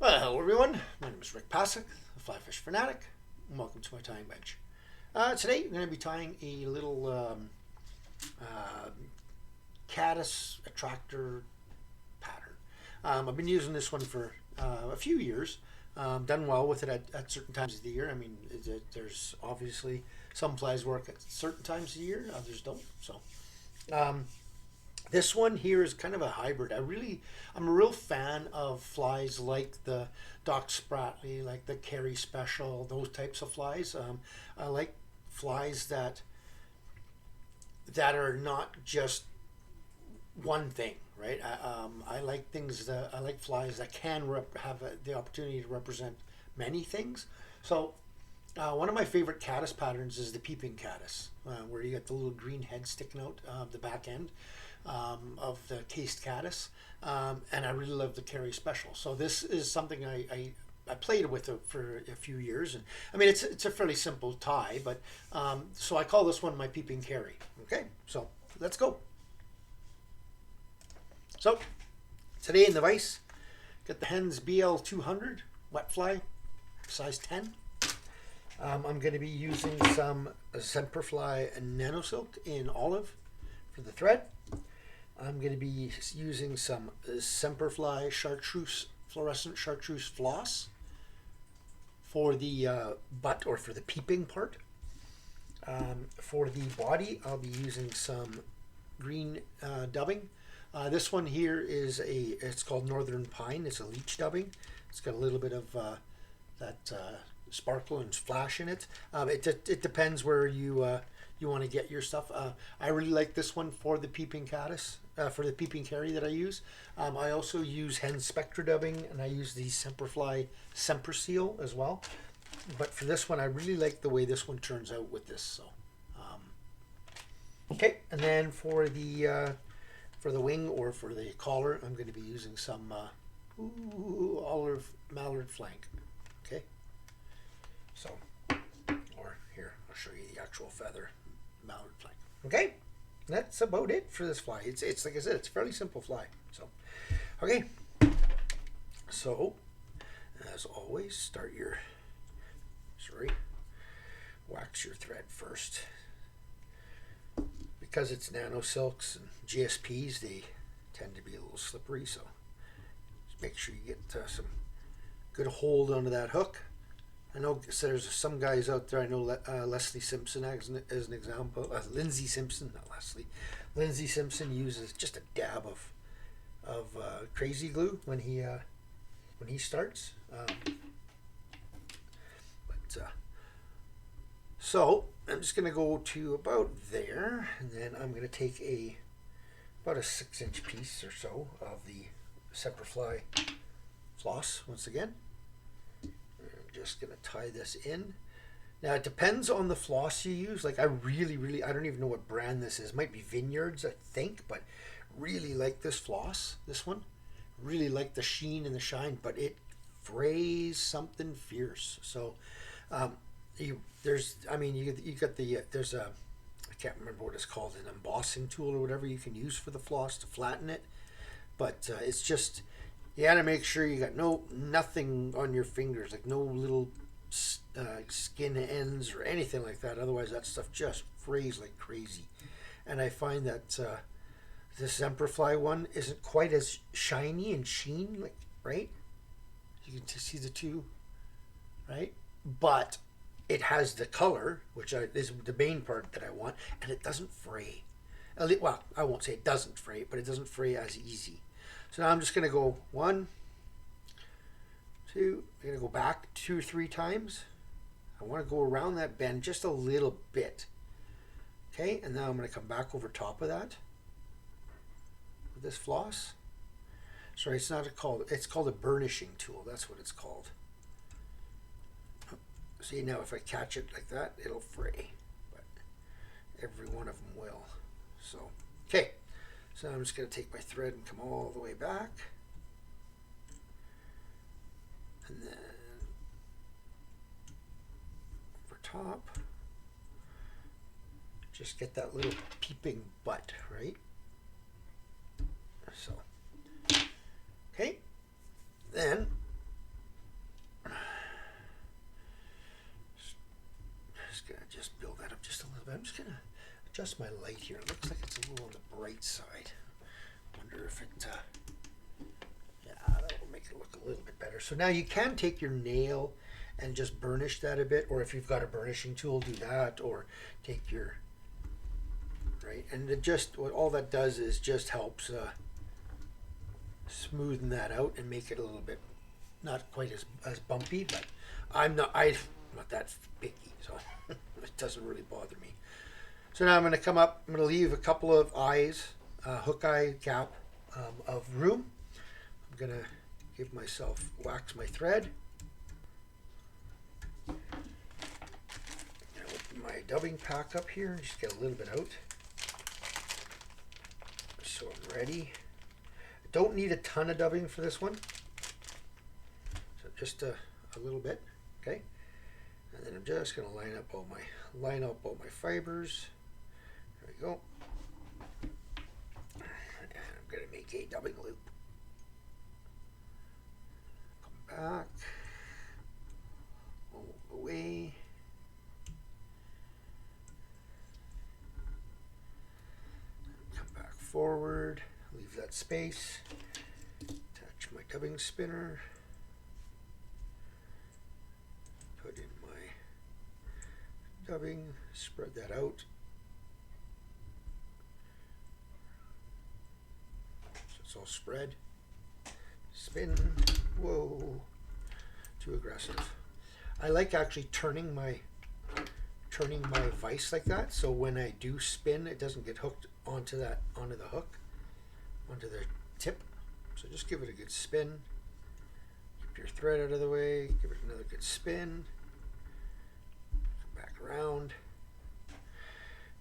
Well, hello everyone. My name is Rick Passek, the FlyFish Fanatic, and welcome to my tying bench. Today we're going to be tying a little caddis attractor pattern. I've been using this one for a few years. Done well with it at certain times of the year. I mean, there's obviously some flies work at certain times of the year, others don't. So, this one here is kind of a hybrid. I'm a real fan of flies like the Doc Spratly, like the Cary Special, those types of flies. I like flies that are not just one thing, right? I like flies that can have the opportunity to represent many things. So one of my favorite caddis patterns is the Peeping Caddis, where you get the little green head sticking out of the back end of the cased caddis, and I really love the Cary Special. So this is something I played with it for a few years, and I mean it's a fairly simple tie, but so I call this one my Peeping Cary. Okay, so let's go. So today in the vise, got the Hends BL200 wet fly, size 10. I'm going to be using some Semperfli and Nano silk in olive for the thread. I'm going to be using some Semperfli Chartreuse, fluorescent Chartreuse floss for the butt, or for the peeping part. For the body, I'll be using some green dubbing. This one here is it's called Northern Pine. It's a Leech dubbing. It's got a little bit of that sparkle and flash in it. It depends where you want to get your stuff. I really like this one for the Peeping Caddis, for the Peeping Cary that I use. I also use Hends Spectra dubbing, and I use the Semperfli Semper Seal as well. But for this one, I really like the way this one turns out with this. So, okay, and then for the wing, or for the collar, I'm going to be using some olive mallard flank. Okay, so, or here, I'll show you the actual feather mallard flank. Okay, that's about it for this fly. It's like I said, it's a fairly simple fly. So, okay, so as always, wax your thread first. Because it's nano silks and GSPs, they tend to be a little slippery, so just make sure you get some good hold onto that hook. I know there's some guys out there, I know Leslie Simpson as an example, Lindsay Simpson, not Leslie. Lindsay Simpson uses just a dab of crazy glue when he starts. So I'm just going to go to about there, and then I'm going to take about a 6-inch piece or so of the Semperfli floss once again. I'm just going to tie this in. Now it depends on the floss you use. Like I don't even know what brand this is. It might be Vineyards, I think, but really like this floss, this one. Really like the sheen and the shine, but it frays something fierce. So there's a, I can't remember what it's called, an embossing tool or whatever you can use for the floss to flatten it, but it's just, you gotta make sure you got nothing on your fingers, like no little skin ends or anything like that, otherwise that stuff just frays like crazy. And I find that this Semperfli one isn't quite as shiny and sheen, like, right? You can see the two, right? But it has the color, which is the main part that I want, and it doesn't fray. Well, I won't say it doesn't fray, but it doesn't fray as easy. So now I'm just going to go 1, 2, I'm going to go back 2 or 3 times. I want to go around that bend just a little bit. Okay, and now I'm going to come back over top of that with this floss. Sorry, it's called a burnishing tool. That's what it's called. See, now if I catch it like that, it'll fray, but every one of them will. So, okay, so I'm just going to take my thread and come all the way back, and then over top, just get that little peeping butt, right? So, okay, then if it, yeah, that'll make it look a little bit better. So now you can take your nail and just burnish that a bit, or if you've got a burnishing tool, do that, or take your, right, and it just, what all that does is just helps smoothen that out and make it a little bit, not quite as bumpy, but I'm not that picky, so it doesn't really bother me. So now I'm going to come up, I'm going to leave a couple of eyes, hook eye gap of room. I'm going to give myself, wax my thread. I'm going to open my dubbing pack up here and just get a little bit out. So I'm ready. I don't need a ton of dubbing for this one. So just a little bit, okay? And then I'm just going to line up all my fibers. There we go. And I'm going to make a dubbing loop. Come back. Move away. Come back forward. Leave that space. Attach my dubbing spinner. Put in my dubbing. Spread that out. So it's all spread. Spin. Whoa. Too aggressive. I like actually turning my vise like that, so when I do spin, it doesn't get hooked onto the hook, onto the tip. So just give it a good spin. Keep your thread out of the way. Give it another good spin. Come back around.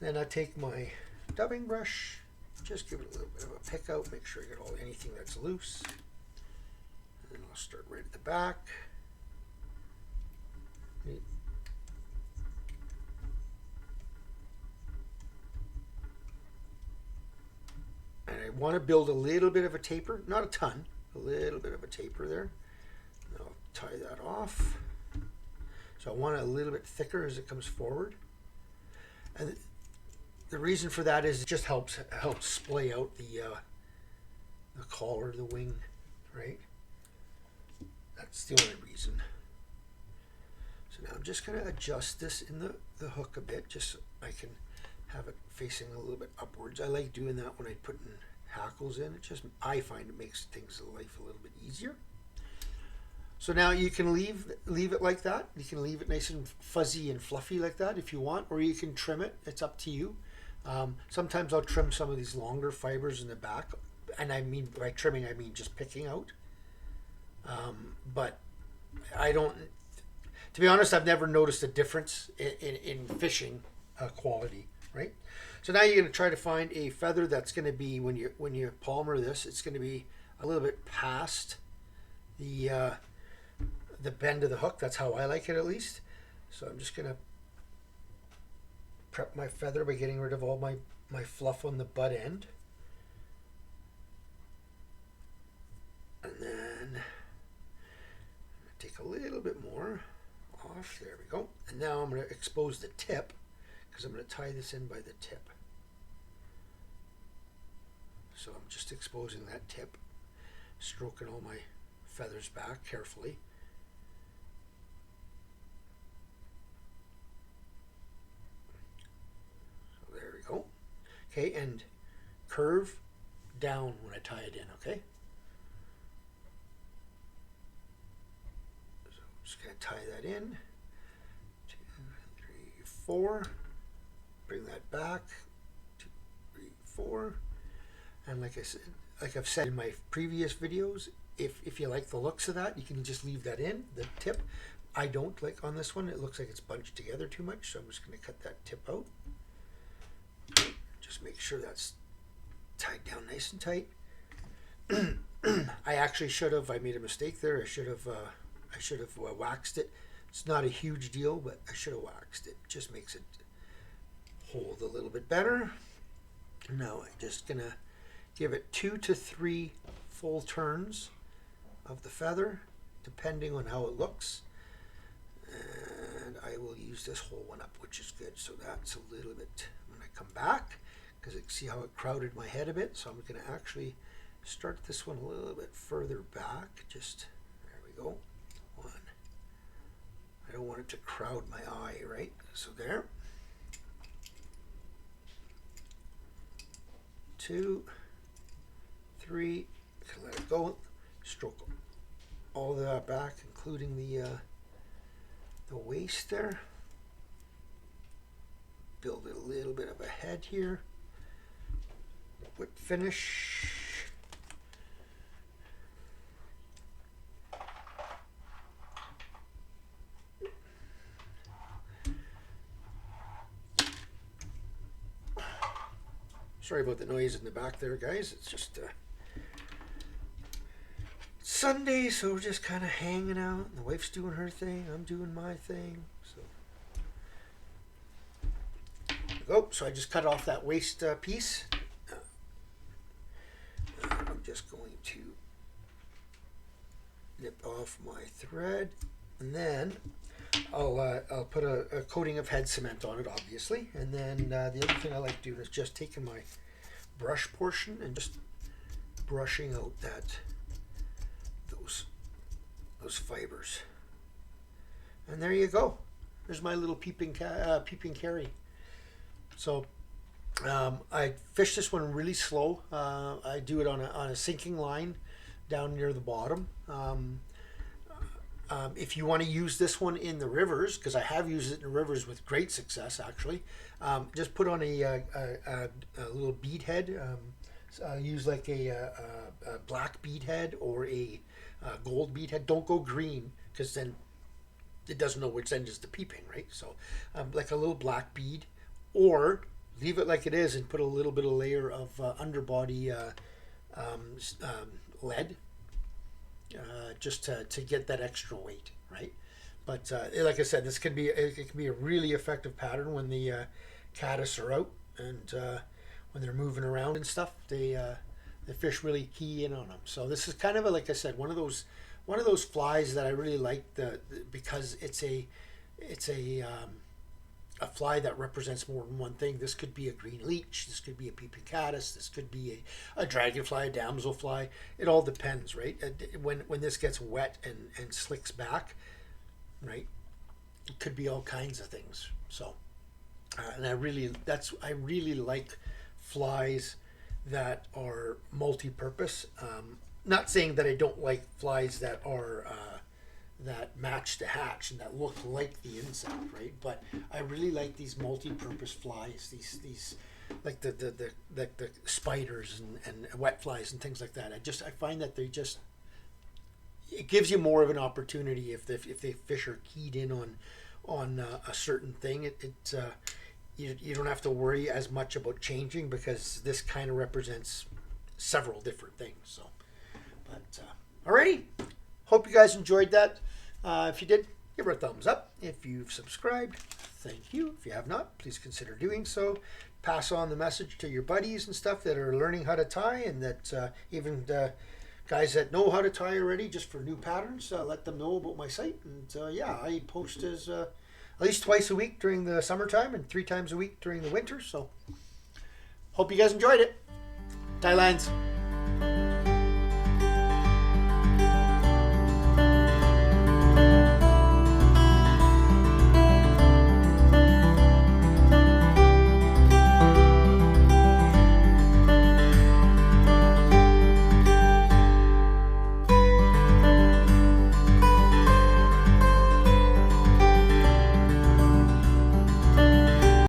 Then I take my dubbing brush. Just give it a little bit of a pick out. Make sure I get anything that's loose. And then I'll start right at the back. And I want to build a little bit of a taper, not a ton, a little bit of a taper there. And I'll tie that off. So I want it a little bit thicker as it comes forward. And the reason for that is it just helps splay out the collar, the wing, right? That's the only reason. So now I'm just going to adjust this in the hook a bit, just so I can have it facing a little bit upwards. I like doing that when I put in hackles in. I find it makes things in life a little bit easier. So now you can leave it like that. You can leave it nice and fuzzy and fluffy like that if you want, or you can trim it. It's up to you. Sometimes I'll trim some of these longer fibers in the back, and I mean by trimming I mean just picking out. But I don't. To be honest, I've never noticed a difference in fishing quality. Right, so now you're going to try to find a feather that's going to be, when you palmer this, it's going to be a little bit past the bend of the hook. That's how I like it, at least. So I'm just going to prep my feather by getting rid of all my fluff on the butt end, and then take a little bit more off. There we go. And now I'm going to expose the tip, because I'm going to tie this in by the tip. So I'm just exposing that tip, stroking all my feathers back carefully. So there we go. Okay, and curve down when I tie it in, okay? So I'm just going to tie that in. 2, 3, 4. Bring that back. 2, 3, 4. And like I said, like I've said in my previous videos, if you like the looks of that, you can just leave that in, the tip. I don't like on this one. It looks like it's bunched together too much, so I'm just going to cut that tip out. Just make sure that's tied down nice and tight. I actually I made a mistake there. I should have waxed it. It's not a huge deal, but I should have waxed it. Just makes it hold a little bit better. Now I'm just gonna give it 2 to 3 full turns of the feather, depending on how it looks. And I will use this whole one up, which is good. So that's a little bit, when I come back, because I see how it crowded my head a bit. So I'm gonna actually start this one a little bit further back. Just, there we go. One. I don't want it to crowd my eye, right? So there. 2, 3. Let it go. Stroke all that back, including the waist there. Build a little bit of a head here. Whip finish. Sorry about the noise in the back there, guys. It's just Sunday, so we're just kind of hanging out. The wife's doing her thing. I'm doing my thing. So, oh, so I just cut off that waist piece. I'm just going to nip off my thread, and then I'll put a coating of head cement on it, obviously. And then the other thing I like doing is just taking my brush portion and just brushing out those fibers. And there you go. There's my little Peeping Cary. So I fish this one really slow. I do it on a sinking line down near the bottom. If you want to use this one in the rivers, because I have used it in the rivers with great success, actually, just put on a little bead head. Use like a black bead head or a gold bead head. Don't go green, because then it doesn't know which end is the peeping, right? So like a little black bead, or leave it like it is and put a little bit of layer of underbody lead. Just to get that extra weight, right? But like I said, it can be a really effective pattern when the caddis are out and when they're moving around and stuff. The fish really key in on them. So this is kind of like I said, one of those flies that I really like because it's a fly that represents more than one thing. This could be a green leech, this could be a peeping caddis, this could be a dragonfly, a damselfly. It all depends, right? When this gets wet and slicks back, right, it could be all kinds of things. So and I really like flies that are multi-purpose. Not saying that I don't like flies that are that match the hatch and that look like the insect, right? But I really like these multi-purpose flies, these like the spiders and wet flies and things like that. I find that it gives you more of an opportunity if the fish are keyed in on a certain thing. You don't have to worry as much about changing, because this kind of represents several different things. So, but alrighty, hope you guys enjoyed that. If you did, give her a thumbs up. If you've subscribed, thank you. If you have not, please consider doing so. Pass on the message to your buddies and stuff that are learning how to tie, and that even guys that know how to tie already, just for new patterns, let them know about my site. And yeah, I post at least twice a week during the summertime and 3 times a week during the winter. So hope you guys enjoyed it. Tie lines.